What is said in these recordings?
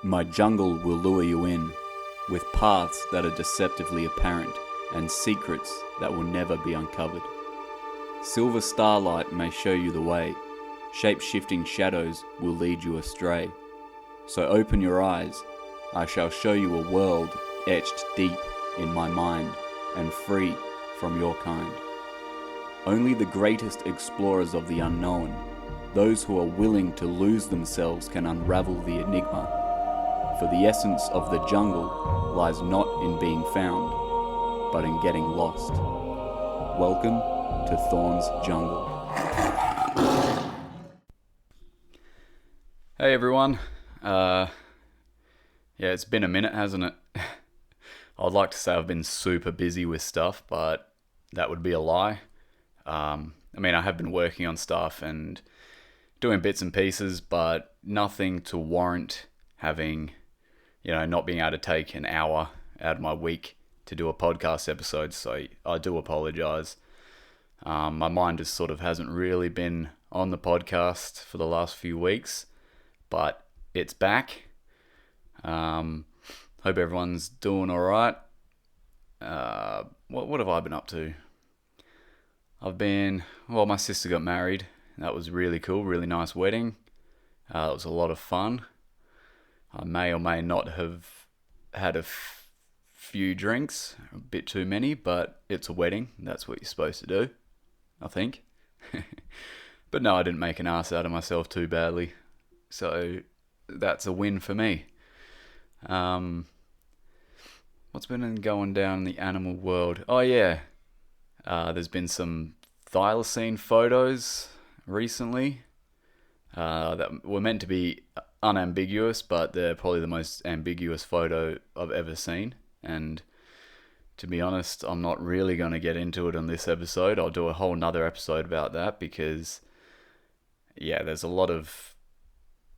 My jungle will lure you in, with paths that are deceptively apparent and secrets that will never be uncovered. Silver starlight may show you the way, shape-shifting shadows will lead you astray. So open your eyes, I shall show you a world etched deep in my mind and free from your kind. Only the greatest explorers of the unknown, those who are willing to lose themselves, can unravel the enigma. For the essence of the jungle lies not in being found, but in getting lost. Welcome to Thorn's Jungle. Hey everyone. It's been a minute, hasn't it? I'd like to say I've been super busy with stuff, but that would be a lie. I have been working on stuff and doing bits and pieces, but nothing to warrant having, not being able to take an hour out of my week to do a podcast episode. So I do apologize. My mind just sort of hasn't really been on the podcast for the last few weeks, but it's back. Hope everyone's doing all right. What have I been up to? My sister got married. That was really cool, really nice wedding. It was a lot of fun. I may or may not have had a few drinks, a bit too many, but it's a wedding. That's what you're supposed to do, I think. But no, I didn't make an ass out of myself too badly. So that's a win for me. What's been going down in the animal world? Oh yeah, there's been some thylacine photos recently that were meant to be unambiguous, but they're probably the most ambiguous photo I've ever seen. And to be honest, I'm not really going to get into it on this episode. I'll do a whole nother episode about that because, there's a lot of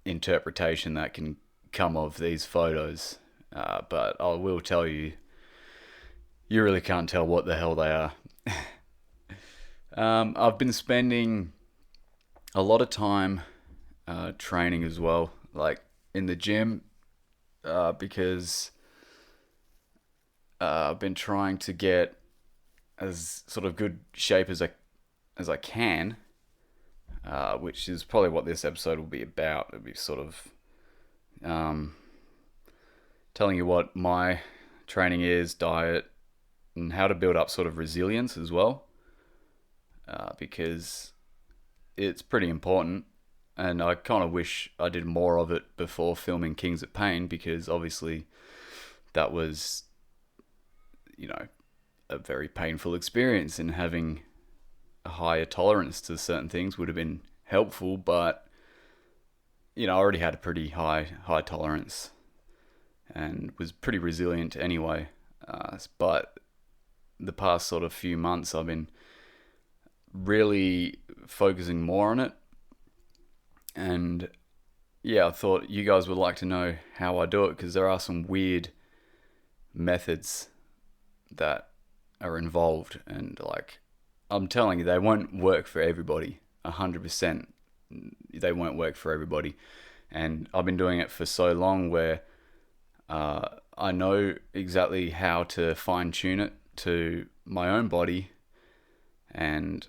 interpretation that can come of these photos. But I will tell you, you really can't tell what the hell they are. I've been spending a lot of time training as well, like in the gym, because I've been trying to get as sort of good shape as I can, which is probably what this episode will be about. It'll be sort of telling you what my training is, diet, and how to build up sort of resilience as well, because it's pretty important. And I kind of wish I did more of it before filming Kings of Pain, because obviously that was, a very painful experience, and having a higher tolerance to certain things would have been helpful, but, I already had a pretty high tolerance and was pretty resilient anyway. But the past sort of few months, I've been really focusing more on it. And I thought you guys would like to know how I do it, because there are some weird methods that are involved. And I'm telling you, they won't work for everybody. 100%. They won't work for everybody. And I've been doing it for so long where I know exactly how to fine tune it to my own body, and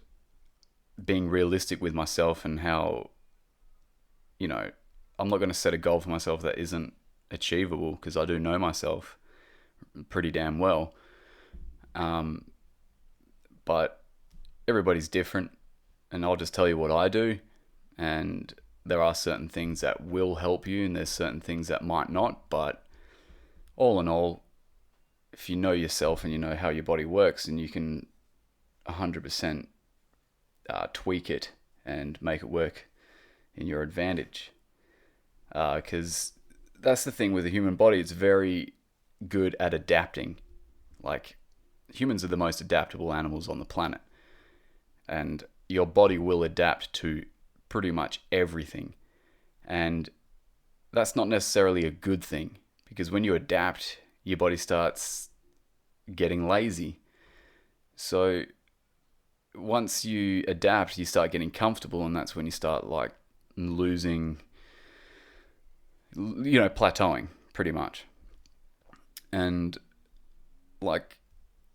being realistic with myself, and how, I'm not going to set a goal for myself that isn't achievable, because I do know myself pretty damn well. But everybody's different, and I'll just tell you what I do. And there are certain things that will help you, and there's certain things that might not. But all in all, if you know yourself and you know how your body works, and you can 100% tweak it and make it work in your advantage. Because that's the thing with the human body, it's very good at adapting. Like, humans are the most adaptable animals on the planet. And your body will adapt to pretty much everything. And that's not necessarily a good thing, because when you adapt, your body starts getting lazy. So once you adapt, you start getting comfortable, and that's when you start losing plateauing pretty much. And like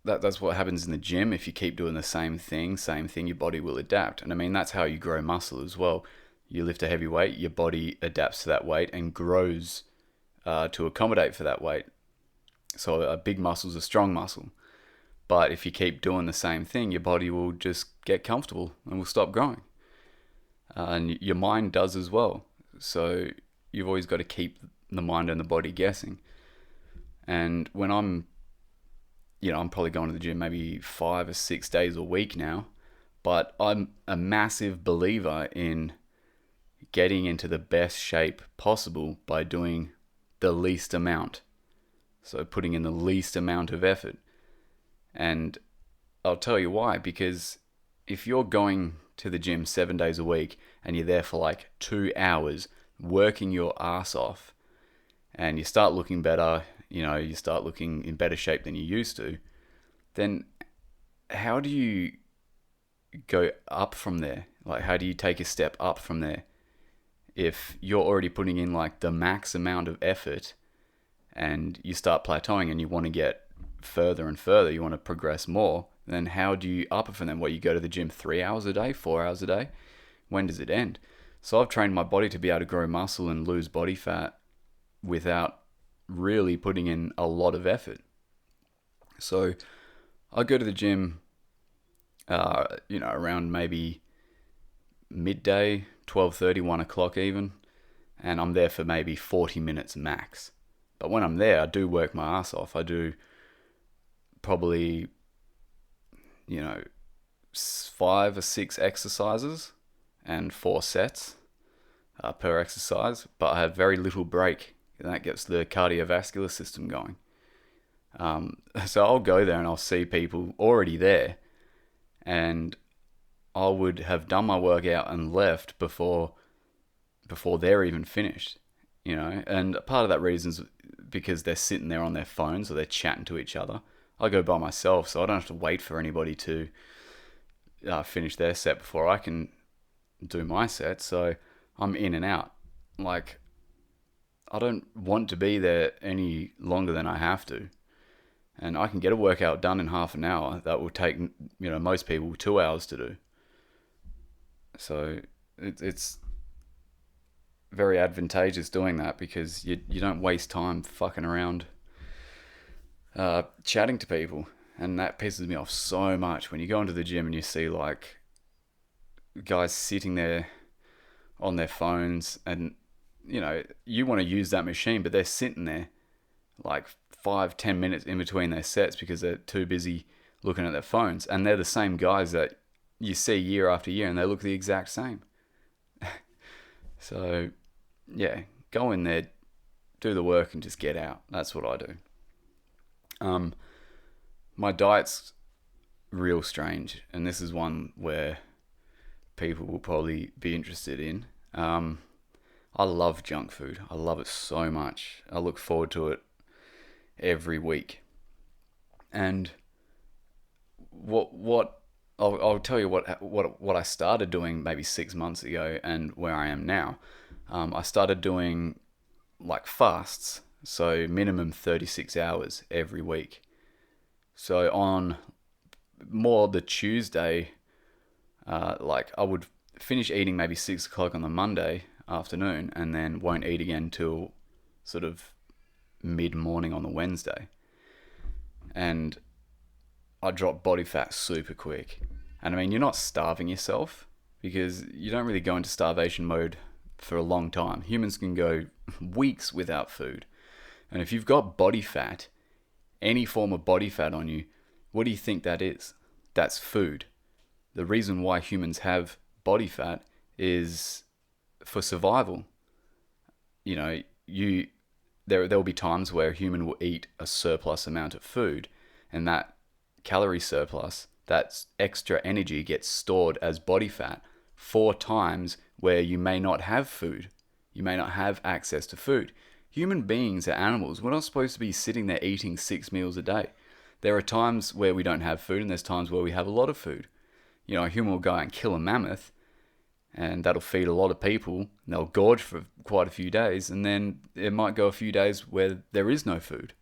that's what happens in the gym. If you keep doing the same thing, your body will adapt. And I mean, that's how you grow muscle as well. You lift a heavy weight, your body adapts to that weight and grows to accommodate for that weight. So a big muscle is a strong muscle. But if you keep doing the same thing, your body will just get comfortable and will stop growing. And your mind does as well. So you've always got to keep the mind and the body guessing. And when I'm probably going to the gym maybe 5 or 6 days a week now, but I'm a massive believer in getting into the best shape possible by doing the least amount. So putting in the least amount of effort. And I'll tell you why, because if you're going to the gym 7 days a week and you're there for like 2 hours working your ass off and you start looking better, you start looking in better shape than you used to, then how do you go up from there? Like, how do you take a step up from there? If you're already putting in like the max amount of effort and you start plateauing and you want to get further and further, you want to progress more, then how do you up it from them? You go to the gym 3 hours a day, 4 hours a day? When does it end? So I've trained my body to be able to grow muscle and lose body fat without really putting in a lot of effort. So I go to the gym, around maybe midday, 12:30, 1 o'clock even, and I'm there for maybe 40 minutes max. But when I'm there, I do work my ass off. I do probably, 5 or 6 exercises and 4 sets per exercise, but I have very little break, and that gets the cardiovascular system going. So I'll go there and I'll see people already there, and I would have done my workout and left before they're even finished, and part of that reason is because they're sitting there on their phones or they're chatting to each other. I go by myself, so I don't have to wait for anybody to finish their set before I can do my set, so I'm in and out. Like, I don't want to be there any longer than I have to. And I can get a workout done in half an hour that will take, most people 2 hours to do. So it's very advantageous doing that because you don't waste time fucking around chatting to people. And that pisses me off so much when you go into the gym and you see like guys sitting there on their phones and you want to use that machine, but they're sitting there like 5-10 minutes in between their sets because they're too busy looking at their phones. And they're the same guys that you see year after year and they look the exact same. So yeah, go in there, do the work and just get out. That's what I do. My diet's real strange, and this is one where people will probably be interested in. I love junk food. I love it so much. I look forward to it every week. And I'll tell you what I started doing maybe 6 months ago and where I am now. I started doing like fasts, so minimum 36 hours every week. So on more the Tuesday, I would finish eating maybe 6 o'clock on the Monday afternoon and then won't eat again till sort of mid-morning on the Wednesday. And I drop body fat super quick. And I mean, you're not starving yourself because you don't really go into starvation mode for a long time. Humans can go weeks without food. And if you've got body fat, any form of body fat on you, what do you think that is? That's food. The reason why humans have body fat is for survival. There'll be times where a human will eat a surplus amount of food, and that calorie surplus, that extra energy gets stored as body fat 4 times where you may not have food. You may not have access to food. Human beings are animals. We're not supposed to be sitting there eating 6 meals a day. There are times where we don't have food and there's times where we have a lot of food. A human will go out and kill a mammoth and that'll feed a lot of people and they'll gorge for quite a few days, and then it might go a few days where there is no food.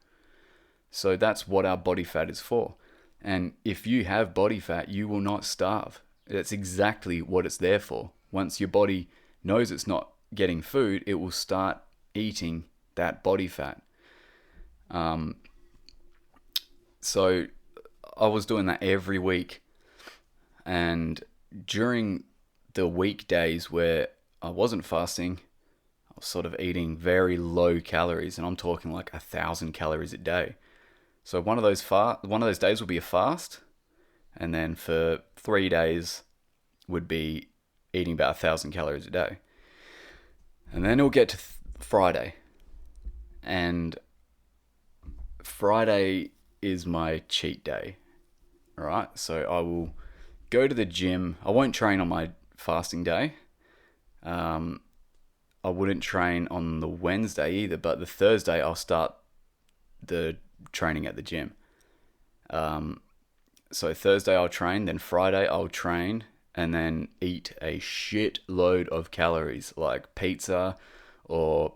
So that's what our body fat is for. And if you have body fat, you will not starve. That's exactly what it's there for. Once your body knows it's not getting food, it will start eating that body fat. So I was doing that every week. And during the weekdays where I wasn't fasting, I was sort of eating very low calories, and I'm talking like 1,000 calories a day. So one of those days would be a fast, and then for 3 days would be eating about 1,000 calories a day. And then it'll get to Friday, and Friday is my cheat day. All right, so I will go to the gym. I won't train on my fasting day. I wouldn't train on the Wednesday either, but the Thursday I'll start the training at the gym. So Thursday I'll train, then Friday I'll train, and then eat a shit load of calories, like pizza or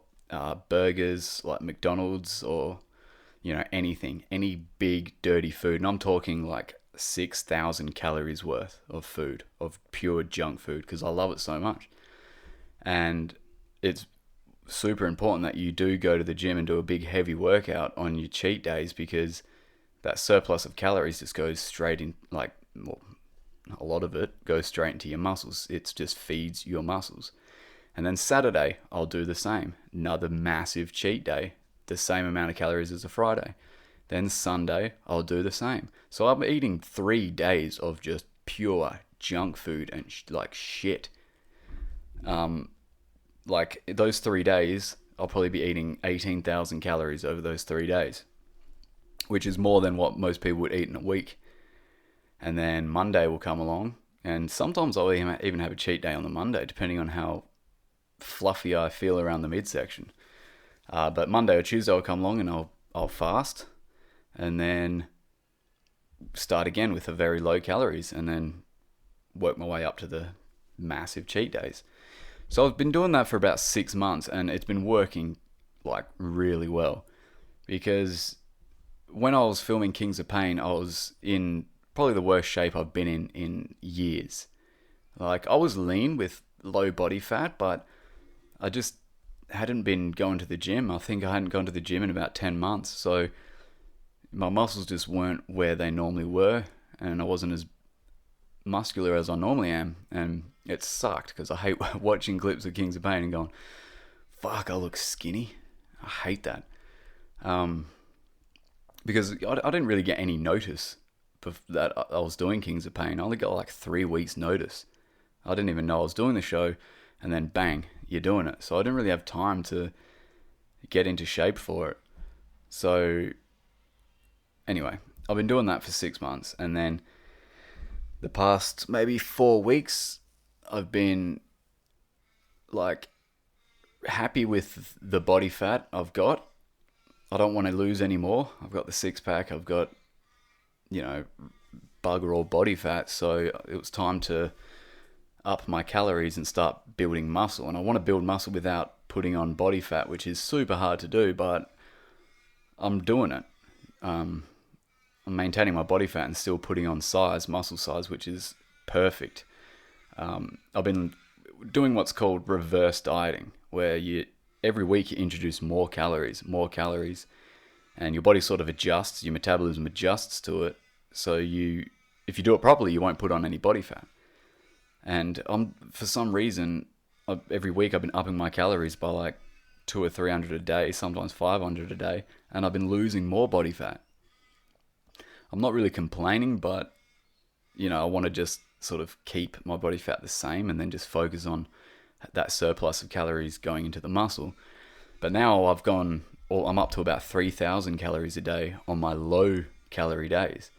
burgers, like McDonald's, or anything, any big dirty food. And I'm talking like 6,000 calories worth of food, of pure junk food, because I love it so much. And it's super important that you do go to the gym and do a big heavy workout on your cheat days, because that surplus of calories just goes straight in, a lot of it goes straight into your muscles. It just feeds your muscles. And then Saturday, I'll do the same. Another massive cheat day, the same amount of calories as a Friday. Then Sunday, I'll do the same. So I'm eating 3 days of just pure junk food and shit. Like those 3 days, I'll probably be eating 18,000 calories over those 3 days, which is more than what most people would eat in a week. And then Monday will come along, and sometimes I'll even have a cheat day on the Monday, depending on how fluffy I feel around the midsection. But Monday or Tuesday will come along, and I'll fast, and then start again with a very low calories, and then work my way up to the massive cheat days. So I've been doing that for about 6 months, and it's been working like really well, because when I was filming Kings of Pain, I was in probably the worst shape I've been in years. Like, I was lean with low body fat, but I just hadn't been going to the gym. I think I hadn't gone to the gym in about 10 months. So my muscles just weren't where they normally were, and I wasn't as muscular as I normally am. And it sucked, because I hate watching clips of Kings of Pain and going, fuck, I look skinny. I hate that. Because I didn't really get any notice that I was doing Kings of Pain. I only got like 3 weeks notice. I didn't even know I was doing the show, and then bang, you're doing it. So I didn't really have time to get into shape for it. So anyway, I've been doing that for 6 months, and then the past maybe 4 weeks, I've been like happy with the body fat I've got. I don't want to lose any more. I've got the 6-pack. I've got, bugger all body fat. So it was time to up my calories and start building muscle. And I want to build muscle without putting on body fat, which is super hard to do, but I'm doing it. I'm maintaining my body fat and still putting on muscle size, which is perfect. I've been doing what's called reverse dieting, where every week you introduce more calories, and your body sort of adjusts, your metabolism adjusts to it. So if you do it properly, you won't put on any body fat. And for some reason, every week I've been upping my calories by like 200 or 300 a day, sometimes 500 a day, and I've been losing more body fat. I'm not really complaining, but I want to just sort of keep my body fat the same, and then just focus on that surplus of calories going into the muscle. But now I'm up to about 3,000 calories a day on my low calorie days,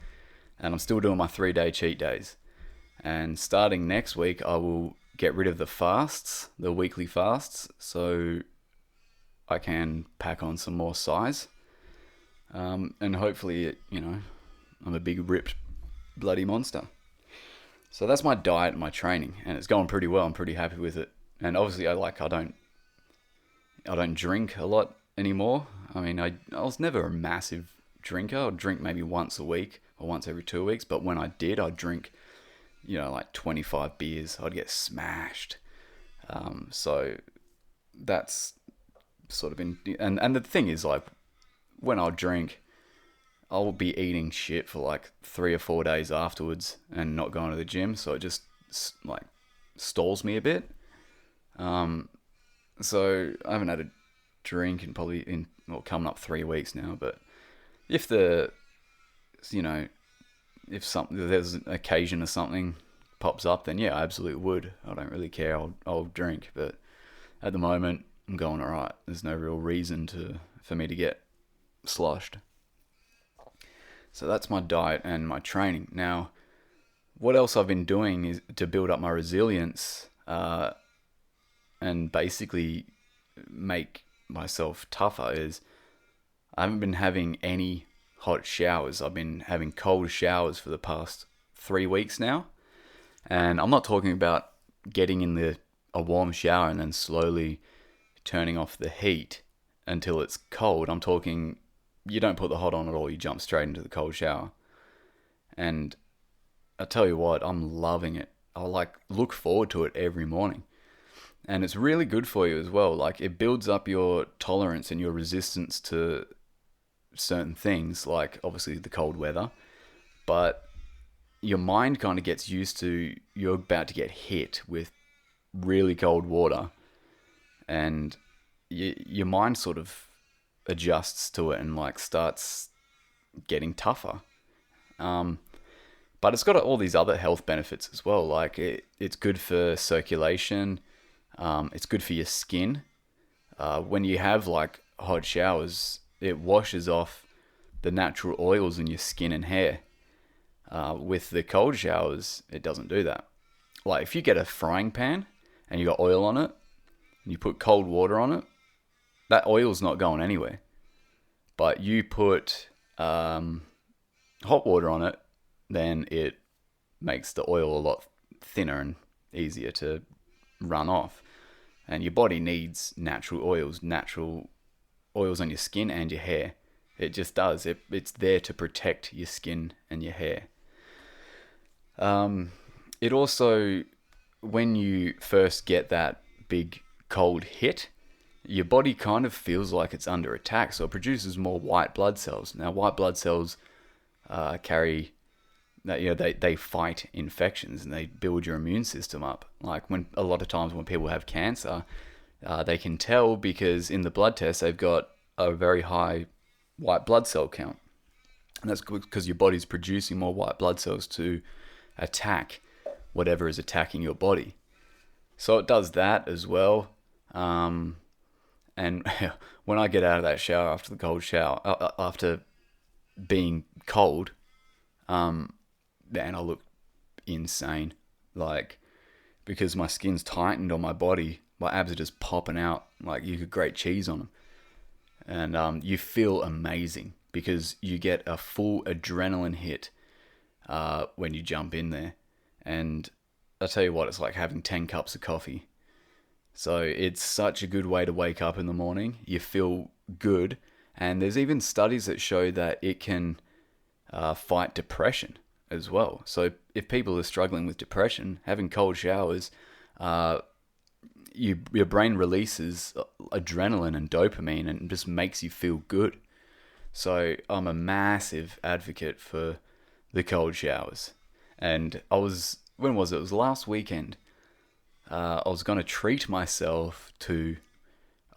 and I'm still doing my 3-day cheat days. And starting next week, I will get rid of the fasts, the weekly fasts, so I can pack on some more size. And hopefully, I'm a big ripped bloody monster. So that's my diet and my training, and it's going pretty well. I'm pretty happy with it. And obviously I don't I don't drink a lot anymore. I mean, I was never a massive drinker. I'd drink maybe once a week or once every 2 weeks. But when I did, I'd drink, like 25 beers. I'd get smashed. So that's sort of been... And the thing is, like, when I drink, I'll be eating shit for like 3 or 4 days afterwards and not going to the gym. So it just, like, stalls me a bit. So I haven't had a drink in probably coming up 3 weeks now. But if if there's an occasion or something pops up, then yeah, I absolutely would. I don't really care. I'll drink. But at the moment, I'm going all right. There's no real reason for me to get sloshed. So that's my diet and my training. Now, what else I've been doing is to build up my resilience, and basically make myself tougher is I haven't been having any hot showers. I've been having cold showers for the past 3 weeks now. And I'm not talking about getting in a warm shower and then slowly turning off the heat until it's cold. I'm talking you don't put the hot on at all. You jump straight into the cold shower. And I tell you what, I'm loving it. I look forward to it every morning. And it's really good for you as well. Like, it builds up your tolerance and your resistance to certain things, like obviously the cold weather. But your mind kind of gets used to you're about to get hit with really cold water. And your mind sort of adjusts to it and like starts getting tougher. But it's got all these other health benefits as well. Like it's good for circulation. It's good for your skin. When you have like hot showers, it washes off the natural oils in your skin and hair. With the cold showers, it doesn't do that. Like if you get a frying pan and you got oil on it, and you put cold water on it, that oil's not going anywhere. But you put hot water on it, then it makes the oil a lot thinner and easier to run off. And your body needs natural oils on your skin and your hair. It just does. It's there to protect your skin and your hair. It also, when you first get that big cold hit, your body kind of feels like it's under attack, so it produces more white blood cells. Now, white blood cells carry that, they fight infections and they build your immune system up. Like a lot of times when people have cancer, they can tell because in the blood test they've got a very high white blood cell count, and that's because your body's producing more white blood cells to attack whatever is attacking your body. So it does that as well. And when I get out of that shower after the cold shower, after being cold, man, I look insane. Like, because my skin's tightened on my body, my abs are just popping out like you could grate cheese on them. And you feel amazing because you get a full adrenaline hit when you jump in there. And I tell you what, it's like having 10 cups of coffee. So it's such a good way to wake up in the morning. You feel good. And there's even studies that show that it can fight depression as well. So if people are struggling with depression, having cold showers, your brain releases adrenaline and dopamine and just makes you feel good. So I'm a massive advocate for the cold showers. And when was it? It was last weekend. I was going to treat myself to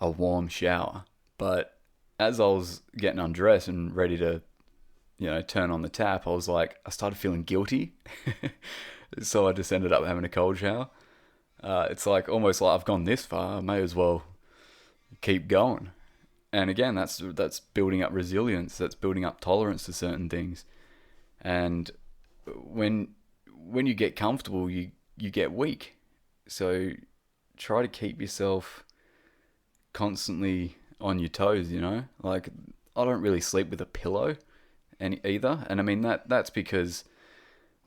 a warm shower. But as I was getting undressed and ready to, turn on the tap, I started feeling guilty. So I just ended up having a cold shower. It's like almost like I've gone this far, I may as well keep going. And again, that's building up resilience. That's building up tolerance to certain things. And when you get comfortable, you get weak. So try to keep yourself constantly on your toes, Like, I don't really sleep with a pillow either. And I mean, that's because,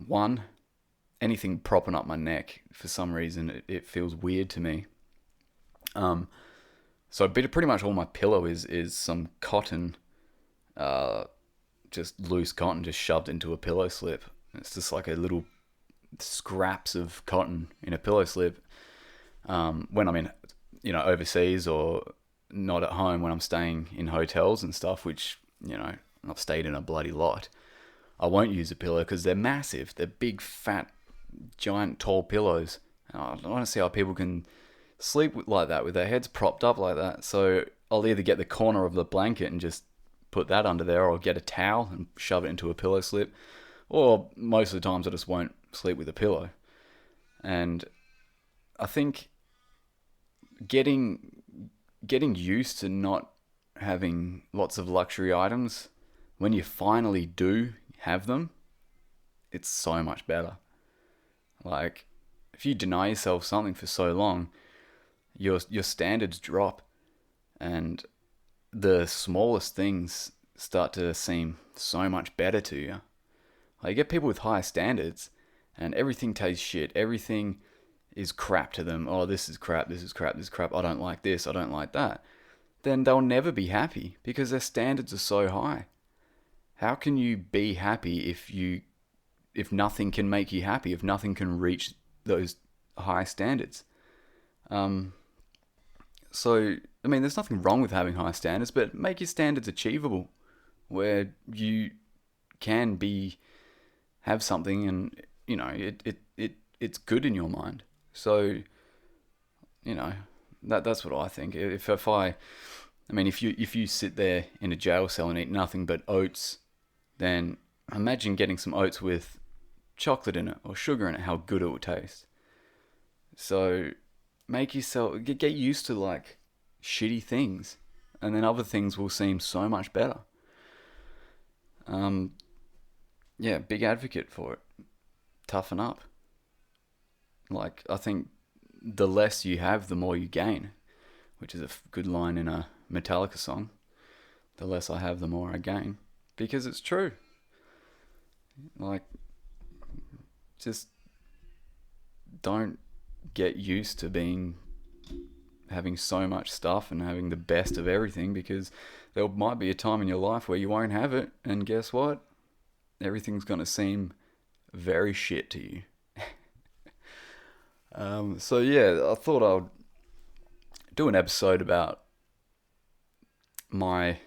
one, anything propping up my neck, for some reason, it feels weird to me. So pretty much all my pillow is some cotton, just loose cotton, just shoved into a pillow slip. It's just like a little scraps of cotton in a pillow slip. When I'm in, overseas or not at home, when I'm staying in hotels and stuff, which, I've stayed in a bloody lot, I won't use a pillow because they're massive. They're big, fat, giant, tall pillows. I don't want to see how people can sleep like that with their heads propped up like that. So I'll either get the corner of the blanket and just put that under there, or get a towel and shove it into a pillow slip. Or most of the times I just won't sleep with a pillow. And I think getting used to not having lots of luxury items, when you finally do have them, it's so much better. Like, if you deny yourself something for so long, your standards drop, and the smallest things start to seem so much better to you. Like, you get people with high standards, and everything tastes shit. Everything is crap to them. Oh, this is crap, this is crap, this is crap. I don't like this, I don't like that. Then they'll never be happy because their standards are so high. How can you be happy if nothing can make you happy, if nothing can reach those high standards? So, I mean, there's nothing wrong with having high standards, but make your standards achievable, where you can have something and, it's good in your mind. So, that's what I think. If you sit there in a jail cell and eat nothing but oats, then imagine getting some oats with chocolate in it or sugar in it, how good it will taste. So make yourself, get used to like shitty things, and then other things will seem so much better. Big advocate for it. Toughen up. Like, I think the less you have, the more you gain, which is a good line in a Metallica song. The less I have, the more I gain. Because it's true. Like, just don't get used to having so much stuff and having the best of everything, because there might be a time in your life where you won't have it, and guess what? Everything's going to seem very shit to you. I thought I'd do an episode about my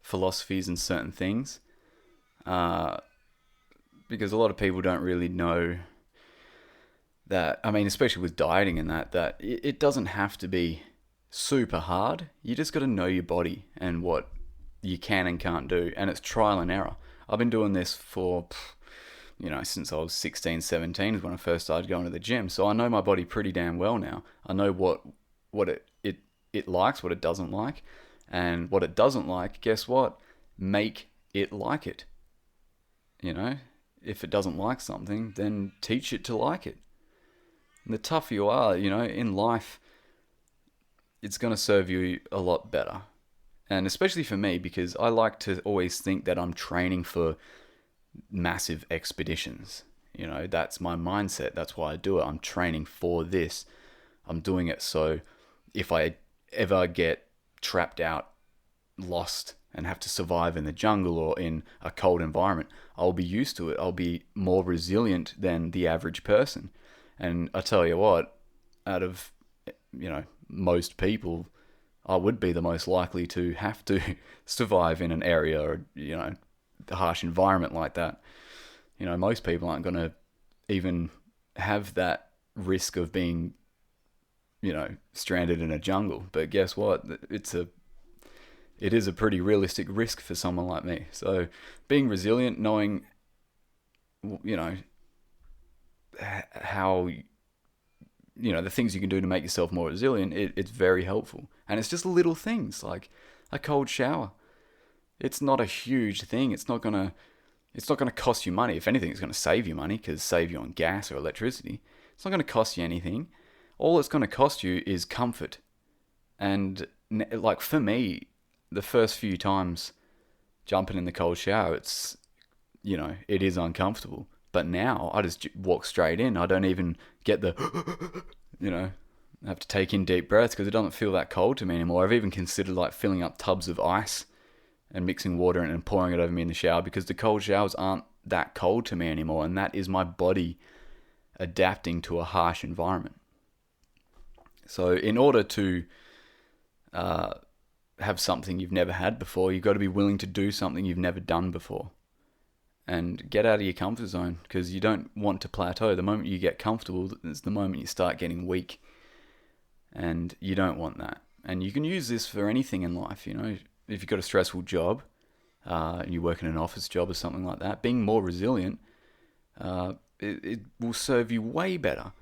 philosophies and certain things, because a lot of people don't really know that, especially with dieting and that it doesn't have to be super hard. You just got to know your body and what you can and can't do, and it's trial and error. I've been doing this for, since I was 16, 17 is when I first started going to the gym, so I know my body pretty damn well now. I know what it likes, what it doesn't like, and what it doesn't like, guess what? Make it like it. If it doesn't like something, then teach it to like it. And the tougher you are, in life, it's going to serve you a lot better. And especially for me, because I like to always think that I'm training for massive expeditions. That's my mindset. That's why I do it. I'm training for this. I'm doing it so if I ever get trapped out, lost, and have to survive in the jungle or in a cold environment, I'll be used to it. I'll be more resilient than the average person. And I tell you what, out of, most people, I would be the most likely to have to survive in an area or, a harsh environment like that. Most people aren't going to even have that risk of being, stranded in a jungle. But guess what? It is a pretty realistic risk for someone like me. So being resilient, knowing, how, the things you can do to make yourself more resilient, it's very helpful. And it's just little things like a cold shower. It's not a huge thing. It's not gonna cost you money. If anything, it's gonna save you money, because save you on gas or electricity. It's not gonna cost you anything. All it's gonna cost you is comfort. And like for me, the first few times jumping in the cold shower, it's, it is uncomfortable. But now I just walk straight in. I don't even get the, I have to take in deep breaths because it doesn't feel that cold to me anymore. I've even considered like filling up tubs of ice and mixing water in and pouring it over me in the shower, because the cold showers aren't that cold to me anymore, and that is my body adapting to a harsh environment. So in order to have something you've never had before, you've got to be willing to do something you've never done before. And get out of your comfort zone, because you don't want to plateau. The moment you get comfortable is the moment you start getting weak. And you don't want that. And you can use this for anything in life, you know. If you've got a stressful job, and you work in an office job or something like that, being more resilient, it will serve you way better.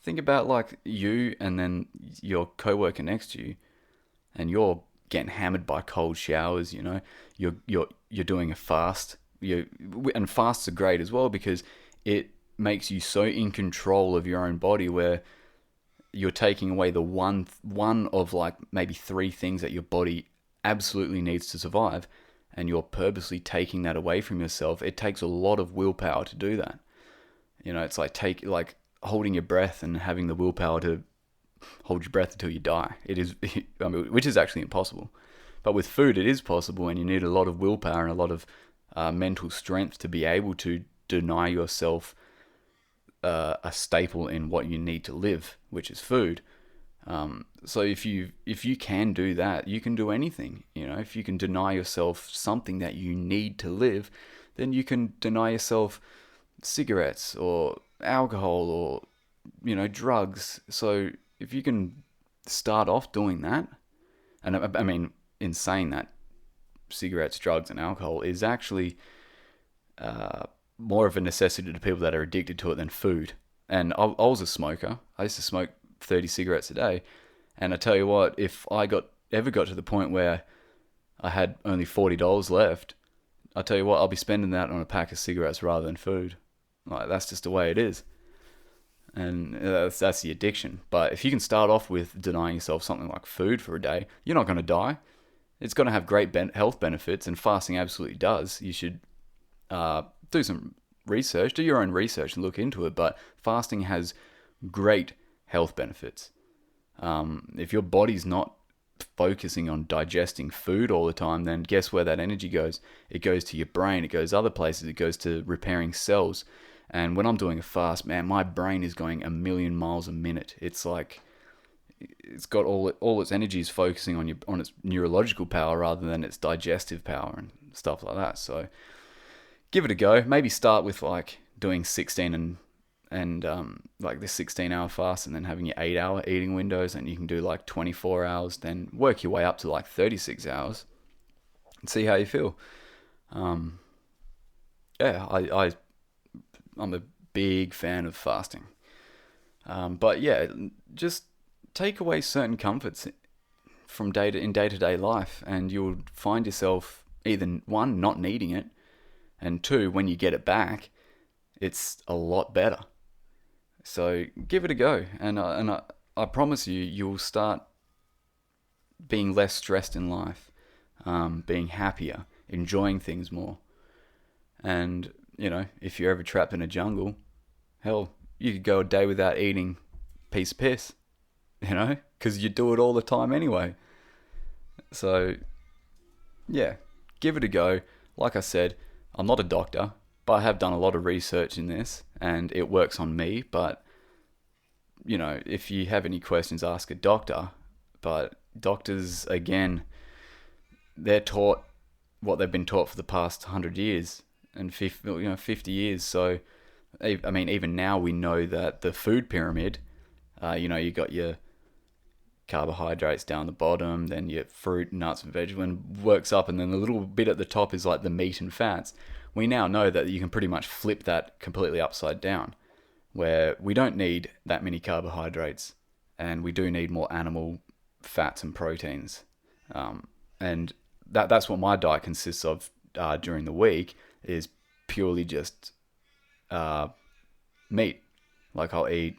Think about like you and then your coworker next to you, and you're getting hammered by cold showers. You know, you're doing a fast. And fasts are great as well, because it makes you so in control of your own body, where you're taking away the one of like maybe 3 things that your body absolutely needs to survive, and you're purposely taking that away from yourself. It takes a lot of willpower to do that. You know, it's like holding your breath and having the willpower to hold your breath until you die. It is, I mean, which is actually impossible. But with food, it is possible, and you need a lot of willpower and a lot of mental strength to be able to deny yourself a staple in what you need to live, which is food. So if you can do that, you can do anything. You know, if you can deny yourself something that you need to live, then you can deny yourself cigarettes or alcohol or, you know, drugs. So if you can start off doing that, and I mean, in saying that, cigarettes, drugs, and alcohol is actually more of a necessity to people that are addicted to it than food. And I was a smoker. I used to smoke 30 cigarettes a day. And I tell you what, if I ever got to the point where I had only $40 left, I tell you what, I'll be spending that on a pack of cigarettes rather than food. Like, that's just the way it is. And that's the addiction. But if you can start off with denying yourself something like food for a day, you're not going to die. It's going to have great health benefits, and fasting absolutely does. You should do some research, do your own research and look into it, but fasting has great health benefits. If your body's not focusing on digesting food all the time, then guess where that energy goes? It goes to your brain, it goes other places, it goes to repairing cells. And when I'm doing a fast, man, my brain is going 1,000,000 miles a minute. It's like it's got all its energy is focusing on its neurological power rather than its digestive power and stuff like that. So give it a go. Maybe start with like doing 16 and like this 16-hour fast, and then having your 8-hour eating windows, and you can do like 24 hours, then work your way up to like 36 hours and see how you feel. Yeah, I'm a big fan of fasting. But yeah, just take away certain comforts from day-to-day life, and you'll find yourself either, 1, not needing it, and 2, when you get it back, it's a lot better. So give it a go, and I promise you, you'll start being less stressed in life, being happier, enjoying things more. And, you know, if you're ever trapped in a jungle, hell, you could go a day without eating a piece of piss, you know, because you do it all the time anyway. So, yeah, give it a go. Like I said, I'm not a doctor, but I have done a lot of research in this, and it works on me. But, you know, if you have any questions, ask a doctor. But doctors, again, they're taught what they've been taught for the past 100 years and 50 years. So, I mean, even now we know that the food pyramid, you know, you got your carbohydrates down the bottom, then your fruit, nuts, and vegetables, and works up, and then the little bit at the top is like the meat and fats. We now know that you can pretty much flip that completely upside down, where we don't need that many carbohydrates, and we do need more animal fats and proteins. And that's what my diet consists of during the week, is purely just meat. Like, I'll eat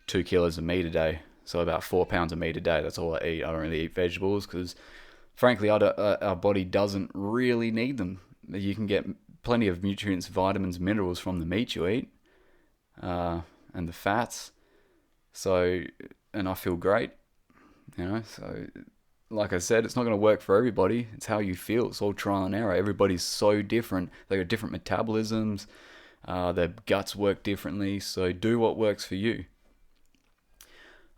2 kilos of meat a day, so about 4 pounds of meat a day. That's all I eat. I don't really eat vegetables because, frankly, our body doesn't really need them. You can get plenty of nutrients, vitamins, minerals from the meat you eat, and the fats. So and I feel great, so like I said, it's not going to work for everybody. It's how you feel. It's all trial and error. Everybody's so different. They got different metabolisms. Their guts work differently. So do what works for you.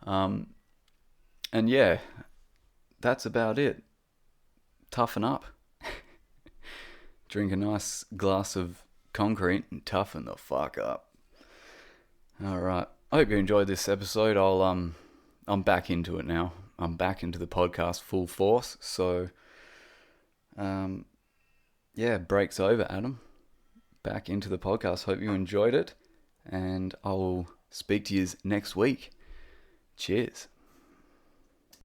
And yeah, that's about it. Toughen up. Drink a nice glass of concrete and toughen the fuck up. All right. I hope you enjoyed this episode. I'm back into it now. I'm back into the podcast full force. So, break's over, Adam. Back into the podcast. Hope you enjoyed it. And I will speak to you next week. Cheers.